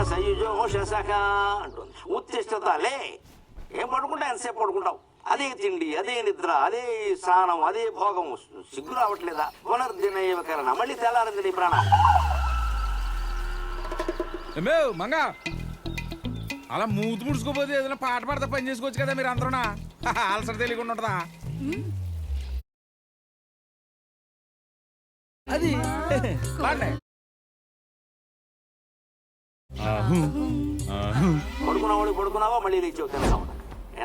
సయుజోష సఖ అంటుంది. ఉత్తిష్టతలే. ఏం పడుకుంటా ఎంతసేపు పడుకుంటావు? అదే తిండి, అదే నిద్ర, అదే స్నానం, అదే భోగం. సిగ్గు రావట్లేదా? పునర్దినకరణ. మళ్ళీ తెల్లారింది నీ ప్రాణం. మంగా అలా మూతి ముడుచుకోపోతే ఏదైనా పాట పాడతా పని చేసుకోవచ్చు కదా మీరు అందరూనా? అలసట తెలియకుండా ఉంటుందా? అది పడుకున్నావా మళ్ళీ లేచావు తినసావు.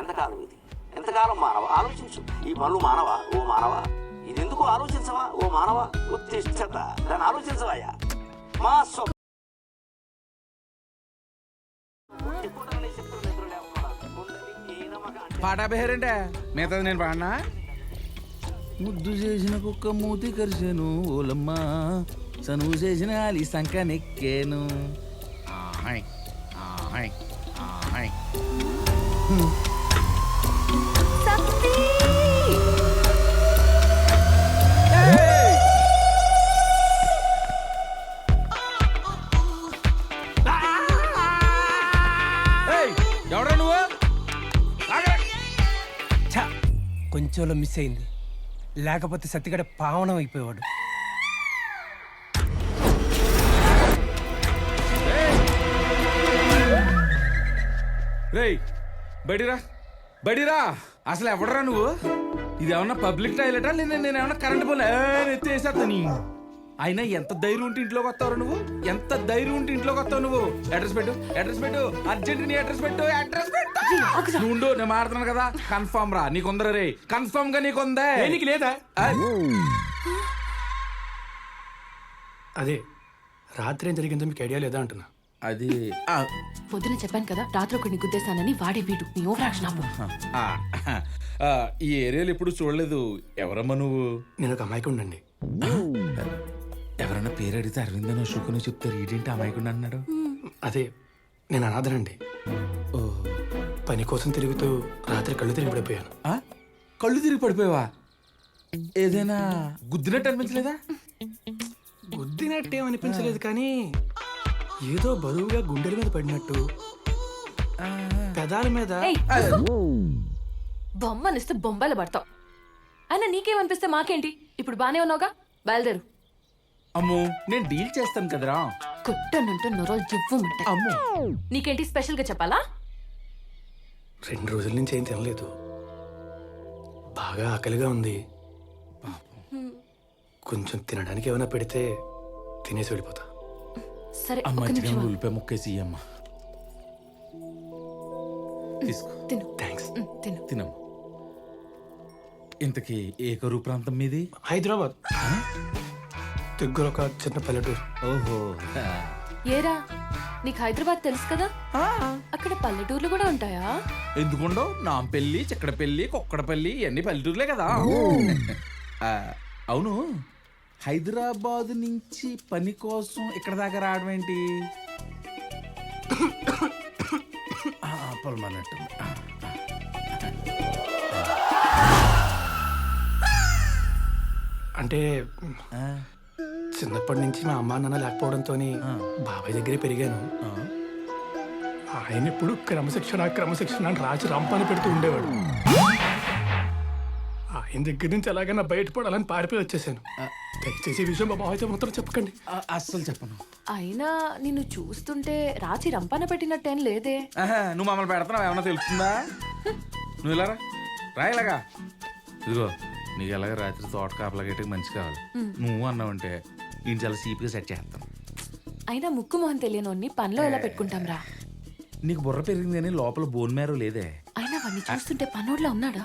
ఎంతకాలం ఇది? ఎంతకాలం మానవా? ఆలోచించు. ఈ పనులు మానవా? ఓ మానవా, ఇది ఎందుకు ఆలోచించవా? ఓ మానవా, ఉత్తిష్టత. దాన్ని ఆలోచించవయ్యా. మా పాట పేరంటే మిగతాది నేను పాడినా. ముద్దు చేసిన కుక్క మూతి కరిసాను ఓలమ్మ, చనువు చేసిన అలి సంక నెక్కేను. ఎవడా నువ్వు? కొంచెంలో మిస్ అయింది, లేకపోతే సత్తిగడ పావనం అయిపోయేవాడు. రేయ్ బడిరా బడిరా, అసలు ఎవడరా నువ్వు? ఇది ఏమన్నా పబ్లిక్ టాయిలెటా లేదా నేను ఏమన్నా కరెంట్ పోలే ఎత్తేసేస్తాను. అయినా ఎంత ధైర్యం ఉంటే ఇంట్లోకి వస్తావు నువ్వు? ఎంత ధైర్యం ఉంటే ఇంట్లోకి వస్తావు నువ్వు? అడ్రస్ పెట్టు, అడ్రస్ పెట్టు, అర్జెంట్ నీ అడ్రస్ పెట్టు, అడ్రస్ పెట్టు. నువ్వు నేను మాట్లాడుతున్నాను కదా, కన్ఫర్మ్ రా. నీకుందరా రే? కన్ఫర్మ్ గా నీకుందే? నీకు లేదా? అదే రాత్రి ఏం జరిగిందో మీకు ఐడియా లేదా అంటున్నా. అది పొద్దున చెప్పాను కదా రాత్రి ఒకరిని గుద్దేశానని. వాడే వీడు. నీ ఓవరాక్షన్ ఆపు. ఈ ఏరియాలో ఎప్పుడు చూడలేదు. ఎవరమ్మా నువ్వు? నేను ఒక అమ్మాయికి ఉండండి. ఎవరన్నా పేరు అడిగితే అరవిందనో శుకునో చెప్తారు. ఏంటి అమాయకుండా అన్నాడు? అదే నేను అనాథనండి. పని కోసం తిరుగుతూ రాత్రి కళ్ళు తిరిగి పడిపోయాను. కళ్ళు తిరిగి పడిపోయావా? ఏదైనా గుద్దినట్టు అనిపించలేదా? గుద్దినట్టేమనిపించలేదు, కానీ ఏదో బరువుగా గుండెల మీద పడినట్టు, పెదాల మీద. బొమ్మనిస్తే బొంబాయిలు పడతావు. అయినా నీకేమనిపిస్తే మాకేంటి? ఇప్పుడు బానే ఉన్నావుగా, బయలుదేరు. అమ్మో నేను డీల్ చేస్తాను కదరా. కుట్టనుంటే నొరలు జివ్వుమంటాయి. అమ్మో నీకేంటి స్పెషల్ గా చెప్పాలా? 2 రోజుల నుంచి ఏం తినలేదు, బాగా ఆకలిగా ఉంది. కొంచెం తినడానికి ఏమైనా పెడితే తినేసి వెళ్ళిపోతా. సరే అమ్మ ఉల్లిపాయ ముక్కేసి అమ్మా తీసుకో. తిను. థ్యాంక్స్. తిను. తినమ్మా. ఇంతకీ ఏ కరువు ప్రాంతం మీది? హైదరాబాద్ దగ్గర ఒక చిన్న పల్లెటూరు. ఓహో ఏరా నీకు హైదరాబాద్ తెలుసు కదా, అక్కడ పల్లెటూర్లు కూడా ఉంటాయా? ఎందుకుండో? నాంపల్లి, చిక్కడపల్లి, కొక్కడపల్లి ఇవన్నీ పల్లెటూర్లే కదా. అవును, హైదరాబాద్ నుంచి పని కోసం ఇక్కడ దాకా రావడం ఏంటి? పొలమన్నట్టు. అంటే చిన్నప్పటి నుంచి మా అమ్మా నాన్న లేకపోవడంతో బాబాయ్ దగ్గరే పెరిగాను. ఆయన ఎప్పుడు క్రమశిక్షణ క్రమశిక్షణ అని రాజు రంపాన్ని పెడుతూ ఉండేవాడు. ఆయన దగ్గర నుంచి ఎలాగైనా బయటపడాలని పారిపోయి వచ్చేసాను. దయచేసి ఈ విషయం మా బాబాయ్తో మాత్రం చెప్పకండి. అస్సలు చెప్పను. అయినా నిన్ను చూస్తుంటే రాచి రంపాన పెట్టినట్టేం లేదే. నువ్వు మమ్మల్ని పెడుతున్నావు ఏమన్నా తెలుస్తుందా? నువ్వు ఇలా రా, ఇలాగా. ఇదిగో నీకు ఎలాగ రాత్రి తోట కాపలాగేటికి మంచి కావాలి. నువ్వు అన్నావంటే ఈయన చాలా సీప్గా సెట్ చేస్తాను. అయినా ముక్కు మొహం తెలియనోన్ని పనిలో ఎలా పెట్టుకుంటాం రా? నీకు బుర్ర పెరిగింది కానీ లోపల బోన్ మేరో లేదే. అయినా వాడిని చూస్తుంటే పనోడ్లా ఉన్నాడా?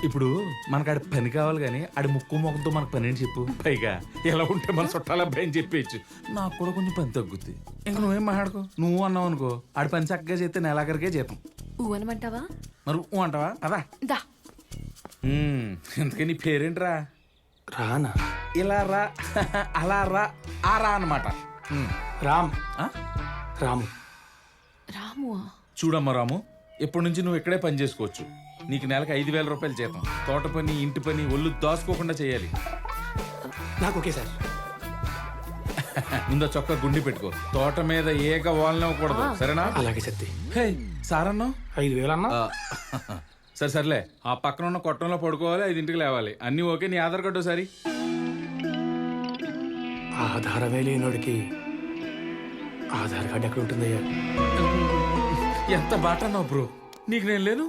ఇప్పుడు మనకు ఆడి పని కావాలి కానీ ఆడి ముక్కు మొక్కతో మనకు పని అని చెప్పు. పైగా ఎలా ఉంటే మన చుట్టాల అబ్బాయి అని చెప్పేయచ్చు. నాకు కూడా కొంచెం పని తగ్గుద్ది. ఇంక నువ్వేం మాట్లాడుకో. నువ్వు అన్నావు అనుకో ఆడి పని చక్కగా చేస్తే నెలాఖరికే జీతం. అనమంటావా? మరి అంటావా? అదా దా. ఇంతకీ నీ పేరేంట్రా? రానా? ఇలా రా, అలా రా, ఆ రా అన్నమాట. రామ్. రాము. రాము. చూడమ్మా రాము, ఎప్పటి నుంచి నువ్వు ఇక్కడే పని చేసుకోవచ్చు. నీకు నెలకు 5,000 రూపాయలు జీతం. తోట పని, ఇంటి పని ఒళ్ళు దాచుకోకుండా చేయాలి. నాకు ఓకే సార్. ముందు చొక్క గుండి పెట్టుకో. తోట మీద ఏక వాలనివ్వకూడదు, సరేనా? అలాగే సత్తి. హే సారన్నా 5,000 అన్నా. సరే సర్లే, ఆ పక్కన ఉన్న కొట్టంలో పడుకోవాలి, 5ంటికి లేవాలి. అన్నీ ఓకే. నీ ఆధార్ కార్డు ఒకసారి. ఆధారమే లేనోడికి ఆధార్ కార్డు ఎక్కడ ఉంటుందయ్యా? ఎంత బాట అన్నావు బ్రో, నీకు నేను లేను.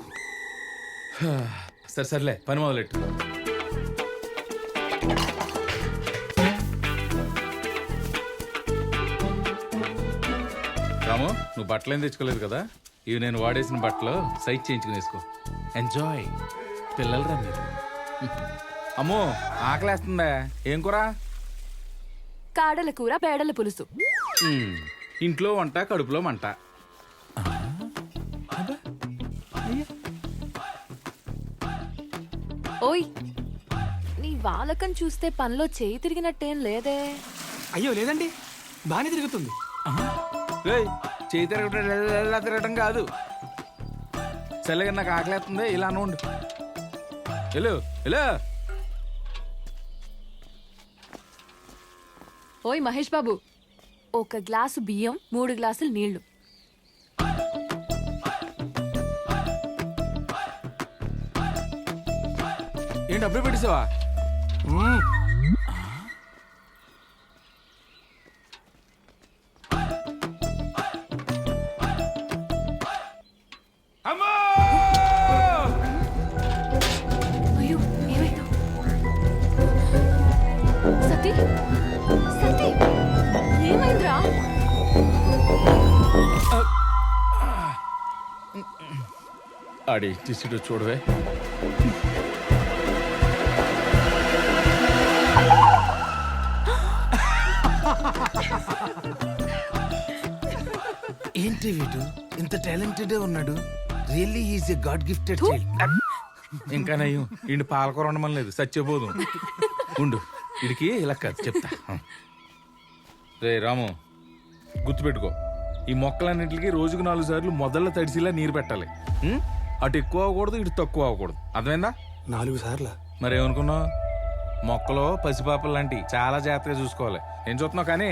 సరే సర్లే, పని మొదలెట్టు. రాము, నువ్వు బట్టలు ఏం తెచ్చుకోలేదు కదా? ఇవి నేను వాడేసిన బట్టలు సైట్ చేయించుకుని వేసుకో. ఎంజాయ్. పిల్లలు రా మీరు. అమ్మో ఆకలేస్తుందా? ఏం కూర? కాడల కూర, పేడల పులుసు. ఇంట్లో వంట, కడుపులో మంట. ఓయ్, నీ వాలకం చూస్తే పనిలో చేయి తిరిగినట్టేం లేదే. అయ్యో లేదండి, బాగానే తిరుగుతుంది. చేయి తిరగటం కాదు. చల్లగా నాకు ఆకలేస్తుంది, ఇలా ఉండు. Hello hello. ఓయ్ మహేష్ బాబు, 1 గ్లాసు బియ్యం, 3 గ్లాసులు నీళ్లు. ఏంటి అప్పుడే పెట్టేసావా? అయ్యో ఏమైందో? సతీ, సతీ, ఏమైందిరా? ఆడి తీసిడు చూడవే. ఏంటి వీడు ఇంత టాలెంటెడ్ ఉన్నాడు? Really is a God gifted child. ఇంకా నయ్యం, ఇంటి పాలకూర ఉండమని లేదు, సచ్చిపోదు. ఉండు, ఇడికి ఇలా కాదు చెప్తా. రే రాము, గుర్తుపెట్టుకో, ఈ మొక్కలన్నింటికి రోజుకు 4 సార్లు మొదళ్ళ తడిసిలా నీరు పెట్టాలి. అటు ఎక్కువ అవ్వకూడదు, ఇటు తక్కువ అవ్వకూడదు. అర్థమైందా? 4 సార్లు. మరేమనుకున్నావు? మొక్కలో పసిపాపలు లాంటి చాలా జాగ్రత్తగా చూసుకోవాలి. ఏం చూస్తున్నావు కానీ?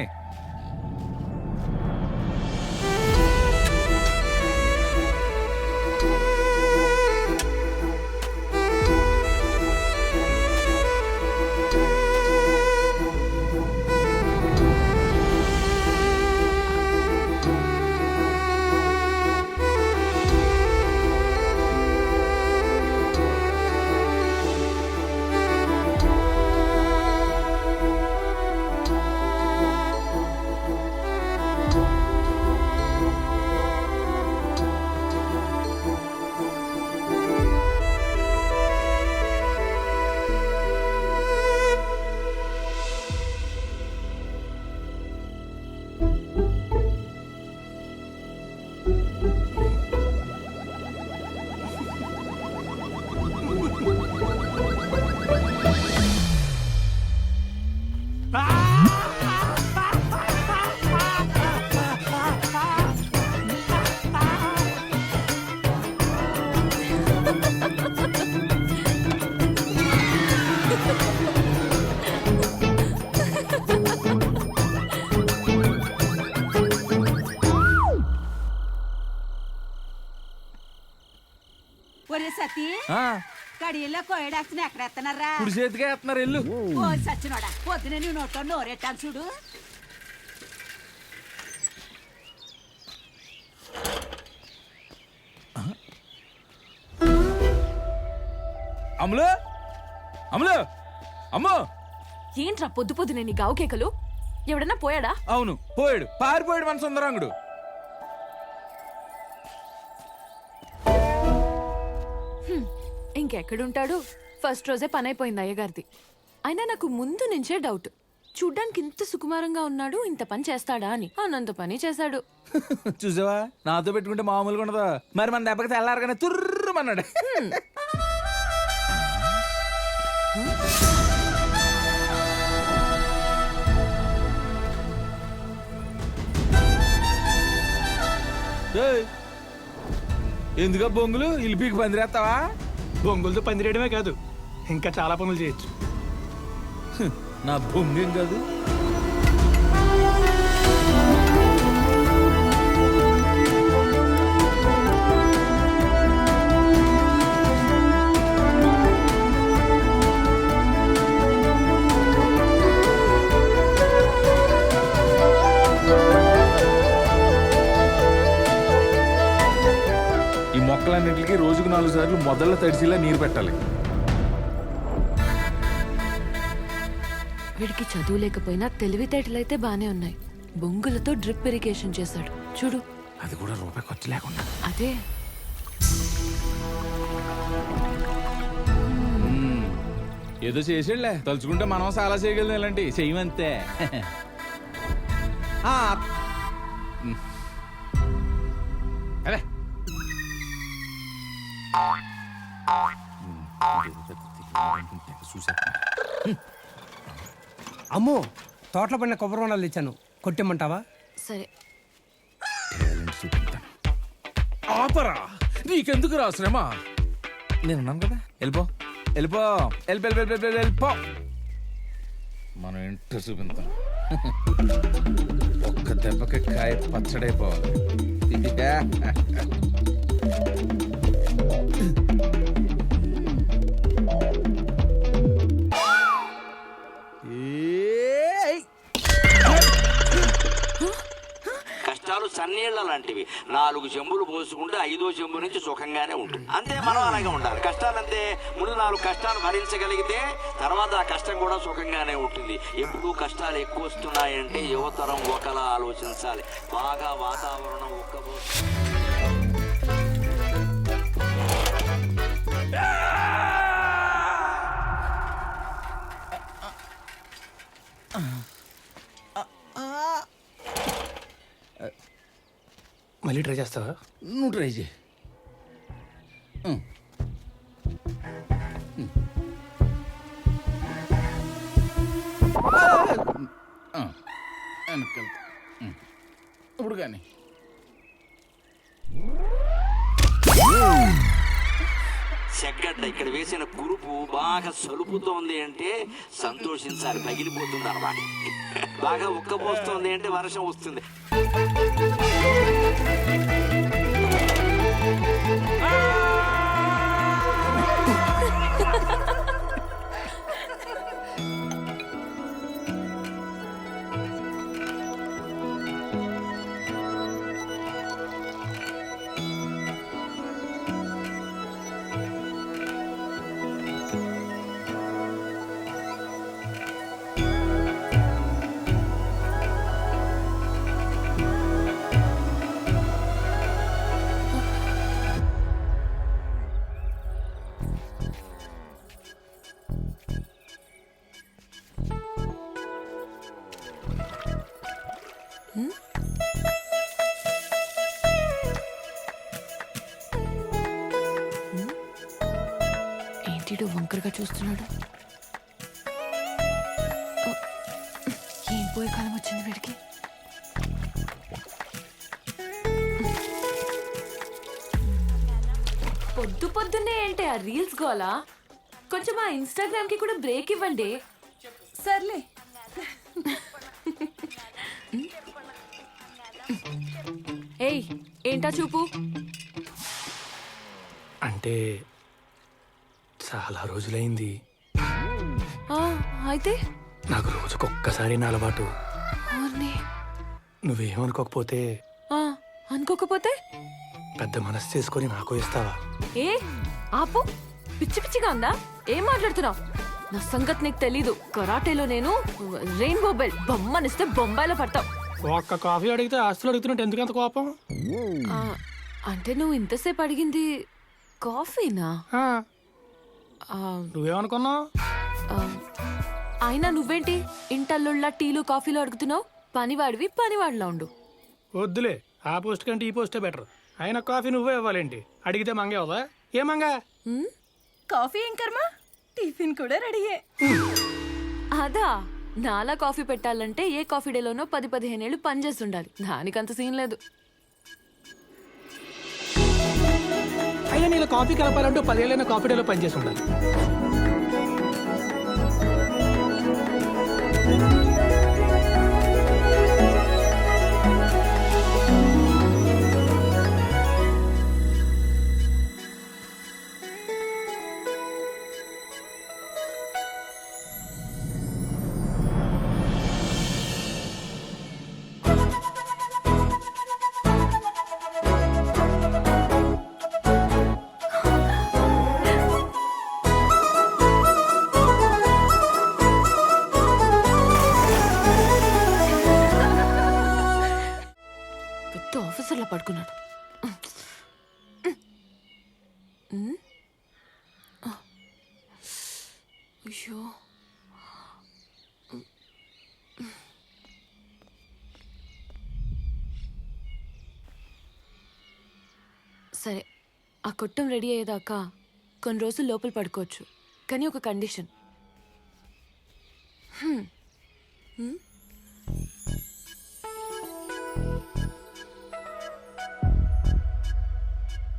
ఒరే సతీ, కడియల్లో కోయడాక్సిని ఎక్కడ ఎత్తనారా? కుడి చేతిగా ఎత్తున్నారు. ఎల్లు. ఓ సచ్చినోడా, పొద్దున నీ నోట్లో నోరెట్టాను చూడు. అమ్ములు, అమ్ములు, అమ్మో. ఏంట్రా పొద్దు పొద్దునే నీ గావు కేకలు? ఎవడన్నా పోయాడా? అవును పోయాడు, పారిపోయాడు మన సుందరంగుడు. ఇంకెక్కడుంటాడు? ఫస్ట్ రోజే పని అయిపోయింది అయ్యగారిది. అయినా నాకు ముందు నుంచే డౌట్, చూడ్డానికి ఇంత సుకుమారంగా ఉన్నాడు, ఇంత పని చేస్తాడా అని. అనంత పని చేశాడు. చూసావా, నాతో పెట్టుకుంటే మామూలుగా ఉండదా? మరి మన దెబ్బకి తెల్లారగానే తుర్రమన్నాడు. ఎందుక బొంగులు ఇలిపికి పందిరేస్తావా? బొంగులతో పందిరేయడమే కాదు, ఇంకా చాలా పనులు చేయొచ్చు. నా బొంగేం కాదు. మొక్కలన్నింటికి రోజుకు 4 సార్లు మొదళ్ళ తడిసిలా నీరు పెట్టాలి. వీడికి చదువు లేకపోయినా తెలివితేటలైతే బానే ఉన్నాయి. బొంగులతో డ్రిప్ ఇరిగేషన్ చేశాడు చూడు. అది కూడా రూపాయి ఖర్చు లేకుండా. అదే ఏదో చేసాడులే, తలుచుకుంటే మనం చాలా చేయగలం. ఇలాంటి చెయ్యమంతే. అదే చూసా. అమ్మో, తోటలో పడిన కొబ్బరి వండలు తెచ్చాను, కొట్టేమంటావా? సరే. టాలెంట్ చూపిస్తాను. ఆపరా, నీకెందుకు రా శ్రమ? నేనున్నాను కదా, వెళ్ళిపో వెళ్ళిపో వెళ్ళిపో. మనం ఇంట్లో చూపిస్తాం. ఒక్క దెబ్బకి కాయ పచ్చడైపోవాలి. కష్టాలు సన్నీళ్ల లాంటివి. 4 చెంబులు పోసుకుంటే 5వ చెంబు నుంచి సుఖంగానే ఉంటుంది. అంతే, మనం అలాగే ఉండాలి. కష్టాలంతే, ముందు 4 కష్టాలు భరించగలిగితే తర్వాత ఆ కష్టం కూడా సుఖంగానే ఉంటుంది. ఎప్పుడు కష్టాలు ఎక్కువ వస్తున్నాయంటే యువతరం ఒకలా ఆలోచించాలి. బాగా వాతావరణం ఒక్కబోతుంది. మళ్ళీ ట్రై చేస్తావా? నువ్వు ట్రై చేయి. ఇప్పుడు కానీ చెగ్గడ్డ ఇక్కడ వేసిన కురుపు బాగా సలుపుతోంది అంటే సంతోషించాలి, పగిలిపోతుంది అన్నమాట. బాగా ఉక్కబోస్తోంది అంటే వర్షం వస్తుంది. ఏంటిడు వంకరగా చూస్తున్నాడు? ఏం పోయే కాలం వచ్చింది వీడికి? పొద్దున్నే ఏంటి ఆ రీల్స్ గోలా? కొంచెం ఆ ఇన్స్టాగ్రామ్ కి కూడా బ్రేక్ ఇవ్వండి. సర్లే. ఏయ్, ఏంటా చూపు? అంటే చాలా రోజులైంది. అయితే నాకు రోజుకొక్కసారి నా అలవాటు. ఓర్ని. నువ్వేమనుకోకపోతే అనుకోకపోతే పెద్ద మనసు చేసుకొని నాకు ఇస్తావా? ఏ ఆపు, పిచ్చి పిచ్చిగా ఉందా? ఏం మాట్లాడుతున్నావు? నా సంగతి నీకు తెలీదు. కరాటేలో నేను రెయిన్బో బెల్ట్. బొమ్మనిస్తే బొంబాయిలో పడతావు. ఒక్క కాఫీ అడిగితే ఆస్తులు అడుగుతున్నట్టు ఎందుకంత కోపం? అంటే నువ్వు ఇంతసేపు అడిగింది కాఫీనా? నువ్వేమనుకున్నావు? అయినా నువ్వేంటి ఇంటల్లుళ్ళ టీలు కాఫీలు అడుగుతున్నావు? పనివాడివి పనివాడిలా ఉండు. వద్దులే, ఆ పోస్ట్ కంటే ఈ పోస్టే బెటర్. అయినా కాఫీ నువ్వే ఇవ్వాలేంటి? అడిగితే మంగే అవుదా? ఏ మంగా? కాఫీ ఏం కర్మ, టిఫిన్ కూడా రెడీయే. అదా, నాలా కాఫీ పెట్టాలంటే ఏ కాఫీ డేలోనో 10-15 ఏళ్ళు పనిచేసి ఉండాలి. దానికంత సీన్ లేదు. అయినా నేను కాఫీ కలపాలంటూ 10 ఏళ్ళైనా కాఫీ డేలో పనిచేసి ఉండాలి. పెద్ద ఆఫీసర్లా పడుకున్నాడు. అయ్యో, సరే, ఆ కొట్టం రెడీ అయ్యేదాకా కొన్ని రోజులు లోపల పడుకోవచ్చు, కానీ ఒక కండిషన్.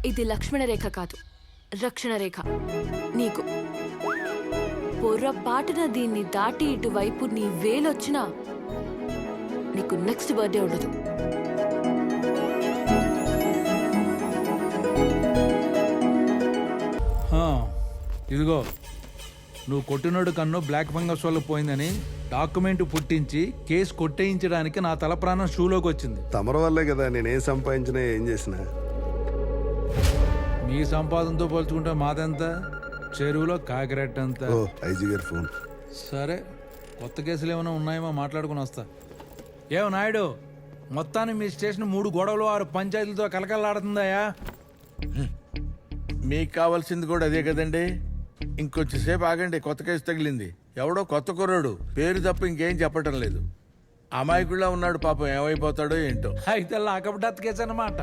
ఇది లక్ష్మణ రేఖ కాదు, రక్షణ రేఖ. నీకు పొర్రపాటున దీన్ని దాటి ఇటువైపు నీ వేలొచ్చినా నీకు నెక్స్ట్ బర్త్డే ఉండదు. ఇదిగో, నువ్వు కొట్టినోడు కన్ను బ్లాక్ ఫంగస్ వల్ల పోయిందని డాక్యుమెంట్ పుట్టించి కేసు కొట్టేయించడానికి నా తల ప్రాణం షూలోకి వచ్చింది. తమర వల్లే కదా నేనేం సంపాదించినా ఏం చేసినా. మీ సంపాదనతో పోల్చుకుంటే మాదెంత? చెరువులో కాకిరెట్టంత. ఓ ఐజీ గారి ఫోన్. సరే, కొత్త కేసులు ఏమైనా ఉన్నాయేమో మాట్లాడుకుని వస్తా. ఏమో నాయుడు, మొత్తాన్ని మీ స్టేషన్ 3 గొడవలు 6 పంచాయతీలతో కలకలాడుతుందాయా? మీకు కావాల్సింది కూడా అదే కదండి. ఇంకొంచెం సేపు ఆగండి, కొత్త కేసు తగిలింది. ఎవడో కొత్త కుర్రాడు, పేరు తప్ప ఇంకేం చెప్పటం లేదు. అమాయకుడిలా ఉన్నాడు పాపం, ఏమైపోతాడో ఏంటో. అయితే లాకప్ డెత్ కేసు అన్నమాట.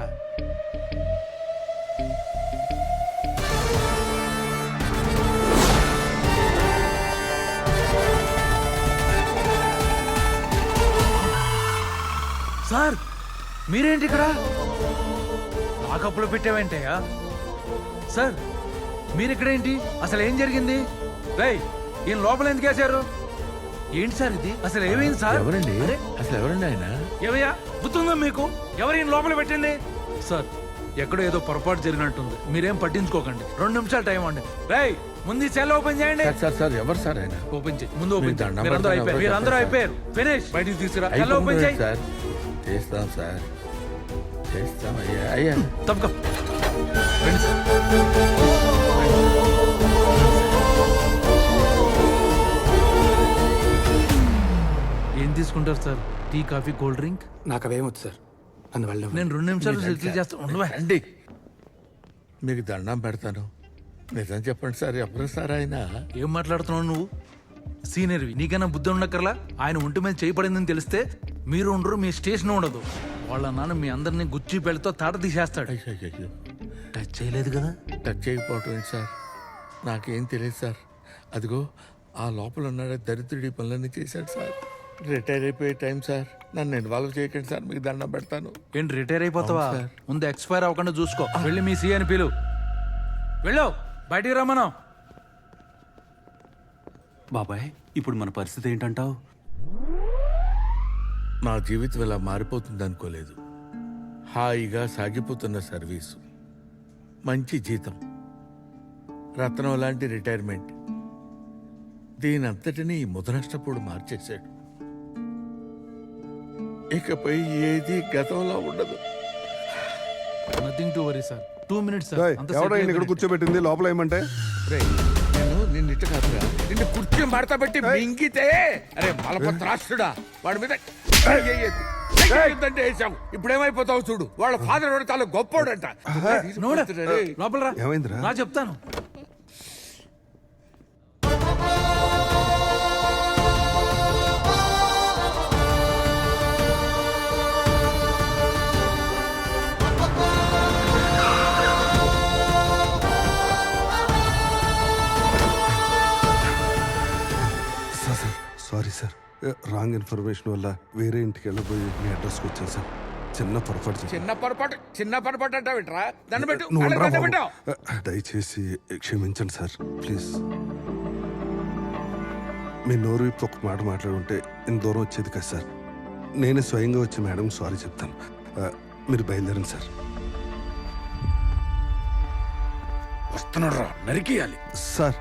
సార్, మీరేంటి ఇక్కడ? లాకప్లో పెట్టావేంటయ్యా? సార్, మీరిక్కడేంటి? అసలు ఏం జరిగింది? రేయ్, ఈయన లోపల ఎందుకు వేశారు? ఏంటి సార్ ఇది? అసలు ఏమైంది సార్? ఎవరండి అరే, అసలు ఎవరండి ఆయన? ఏమయ్యా, గుర్తుందా మీకు? ఎవరు ఈయన లోపల పెట్టింది? సార్, ఎక్కడో ఏదో పొరపాటు జరిగినట్టుంది, మీరేం పట్టించుకోకండి. 2 నిమిషాలు టైం అండి. రేయ్, ముందు ఈ సెల్ ఓపెన్ చేయండి. సార్ సార్ ఎవరు సార్ ఆయన? ఓపెన్ చేయి, ముందు ఓపెన్ మీకు చేయి. దండం మీరందరూ పెడతాను, అయిపోయారు, మీరందరూ అయిపోయారు. ఫినిష్. బయటికి తీసుకురా, సెల్ ఓపెన్ చేయి. సార్ చేస్తాం సార్, చేస్తాం. అయ్యా అయ్యా తప్పక రండి సార్. ఏం తీసుకుంటారు sir? Tea, coffee, cool drink? నాకు అవేమొచ్చు సార్, అందువల్ల నేను 2 నిమిషాలు సెటిల్ చేస్తాను. ఉండవా? రండి, మీకు దండం పెడతాను. నిజం చెప్పండి సార్, ఎవరు సార్ ఆయన? ఏం మాట్లాడుతున్నావు నువ్వు? సీనియర్వి, నీకైనా బుద్ధి ఉండక్కర్లా? ఆయన ఒంటి మీద చేయబడిందని తెలిస్తే మీరు ఉండరు, మీ స్టేషన్ ఉండదు. వాళ్ళ నాన్న మీ అందరినీ గుచ్చి పెళ్ళతో తాట తీసేస్తాడు. అయ్యో, టచ్ చేయలేదు కదా? టచ్ చేయకపోవటం ఏంటి సార్? నాకేం తెలియదు సార్. అదిగో ఆ లోపల ఉన్నాడే దరిద్రుడి పనులన్నీ చేశాడు సార్. రిటైర్ అయిపోయే టైం సార్, నన్ను ఇన్వాల్వ్ చేయకండి సార్, మీకు దండం పెడతాను. ఏంటి రిటైర్ అయిపోతావా? అవును సార్. ముందు ఎక్స్పైర్ అవ్వకుండా చూసుకో. వెళ్ళి మీ సీ అని పిలు. వెళ్ళు, బయటికి రమ్మను. బాబాయ్, ఇప్పుడు మన పరిస్థితి ఏంటంటావు? నా జీవితం ఇలా మారిపోతుంది అనుకోలేదు. హాయిగా సాగిపోతున్న సర్వీసు, మంచి జీతం, రత్నం లాంటి రిటైర్మెంట్, దీనంతటినీ ముదనష్టపోడు మార్చేశాడు. ఇకపై ఏది గతంలో ఉండదు. Nothing to worry sir. 2 minutes sir. అంత ఎవడో settle ఇక్కడ అయిపోయింది. కూర్చోబెట్టింది లోపల ఏమంటే? నేను నిన్ను ఇట్ట కాదురా, నిన్ను కుర్చీ మడత పెట్టి మింగితే, అరే మలపత్రాష్ట్రుడా, వాడి మీద వేసావు. ఇప్పుడు ఏమైపోతావు చూడు. వాళ్ళ ఫాదర్ వాడు చాలా గొప్పోడంట. నోడా, లోపల రా. ఏమైందిరా? రా చెప్తాను. సారీ సార్, రాంగ్ ఇన్ఫర్మేషన్ వల్ల వేరే ఇంటికి వెళ్ళబోయి మీ అడ్రస్కి వచ్చాను సార్. చిన్న పొరపాటు చేశాను. చిన్న పొరపాటు అంటావిట్రా? దండం పెట్టు, నువ్వు కాళ్ళకి ఉండరా దండం బాబు. పెట్టు. దయచేసి క్షమించండి సార్, ప్లీజ్. మీ నోరు విప్పి ఒక మాట మాట్లాడుంటే ఇంత దూరం వచ్చేది కదా సార్. నేనే స్వయంగా వచ్చి మేడం సారీ చెప్తాను. మీరు బయలుదేరండి సార్. వస్తున్నాడు రా, నరికేయాలి. సార్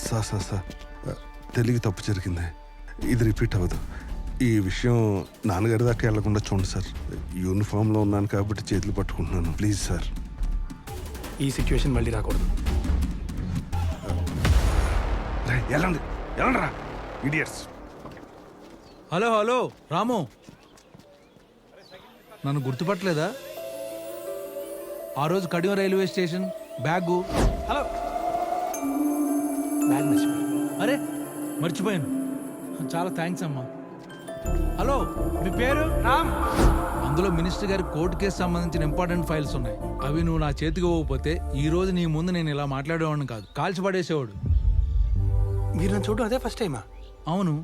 సార్ సార్ సార్ తెలివి తప్పు జరిగింది, ఇది రిపీట్ అవ్వదు. ఈ విషయం నాన్నగారి దాకా వెళ్లకుండా చూడండి సార్. యూనిఫామ్లో ఉన్నాను కాబట్టి చేతులు పట్టుకుంటున్నాను, ప్లీజ్ సార్. ఈ సిచ్యువేషన్ మళ్ళీ రాకూడదు. వెళ్ళండి వెళ్ళండి రా, ఇడియట్స్. హలో హలో రాము, నన్ను గుర్తుపట్టలేదా? ఆ రోజు Kadiyam railway station bag. Hello, bag మర్చిపోయాను. అరే మర్చిపోయాను, చాలా థ్యాంక్స్ అమ్మా. హలో, మీ పేరు? రామ్. అందులో మినిస్టర్ గారి కోర్టు కేసు సంబంధించిన ఇంపార్టెంట్ ఫైల్స్ ఉన్నాయి. అవి నువ్వు నా చేతికి ఇవ్వకపోతే ఈ రోజు నీ ముందు నేను ఇలా మాట్లాడేవాడిని కాదు, కాల్చి పడేసేవాడు. మీరు నన్ను చూడడం అదే ఫస్ట్ టైమా? అవును,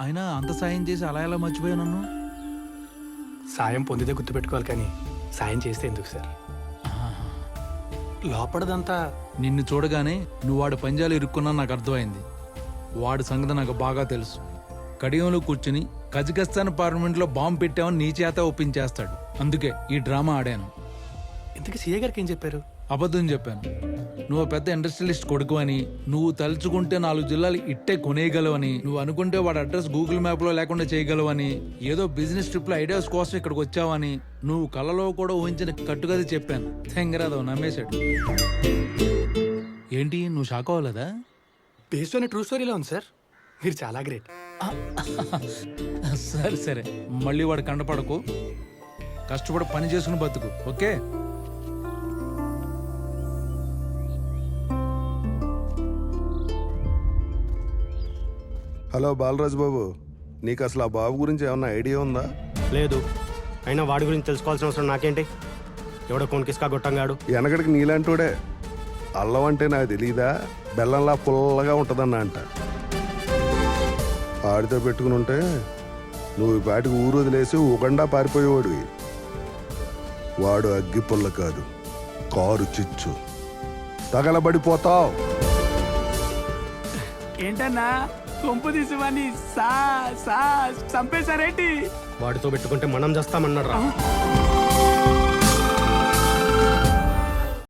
అయినా అంత సాయం చేసి అలా ఎలా మర్చిపోయావు నన్ను? సాయం పొందితే గుర్తుపెట్టుకోవాలి కానీ సాయం చేస్తే ఎందుకు సార్? లోపడదంతా నిన్ను చూడగానే నువ్వు వాడి పంజాలు ఇరుక్కున్నా నాకు అర్థమైంది. వాడి సంగతి నాకు బాగా తెలుసు. కడియంలో కూర్చుని కజకిస్తాన్ పార్లమెంట్లో బాంబు పెట్టామని నీ చేత ఒప్పించేస్తాడు. అందుకే ఈ డ్రామా ఆడాను. ఇంతకీ సీఏ గారికి ఏం చెప్పారు? అబద్ధం చెప్పాను. నువ్వు పెద్ద ఇండస్ట్రియలిస్ట్ కొడుకు అని, నువ్వు తలుచుకుంటే 4 జిల్లాలు ఇట్టే కొనేయగలవని, నువ్వు అనుకుంటే వాడి అడ్రస్ గూగుల్ మ్యాప్లో లేకుండా చేయగలవని, ఏదో బిజినెస్ ట్రిప్లో ఐడియాస్ కోసం ఇక్కడికి వచ్చావని నువ్వు కళ్ళలో కూడా ఊహించిన కట్టుకది చెప్పాను. తెంగరాదవు నమ్మేశాడు. ఏంటి నువ్వు షాక్ అవ్వలేదా? బేస్డ్ ఆన్ ట్రూ స్టోరీలో ఉంది సార్. మీరు చాలా గ్రేట్. సరే సరే, మళ్ళీ వాడు కండపడకు, కష్టపడి పని చేసుకుని బతుకు. ఓకే? హలో బాలరాజు బాబు, నీకు అసలు ఆ బాబు గురించి ఏమన్నా ఐడియా ఉందా? లేదు. అయినా వాడి గురించి తెలుసుకోవాల్సిన అవసరం నాకేంటి? ఎవడో కొనికిస్కా గొట్టంగాడు. వెనకడికి నీలాంటోడే. అల్లం అంటే నాకు తెలీదా, బెల్లంలా పుల్లగా ఉంటుందన్న అంట. ఆడితో పెట్టుకుని ఉంటే నువ్వు ఈ పాటికి ఊరు వదిలేసి ఉగండా పారిపోయేవాడివి. వాడు అగ్గి పుల్ల కాదు, కారు చిచ్చు. తగలబడిపోతావు. ఏంటన్నా కొంపు తీసివని చంపేశారేంటి? వాడితో పెట్టుకుంటే మనం చేస్తామన్నాడు రా.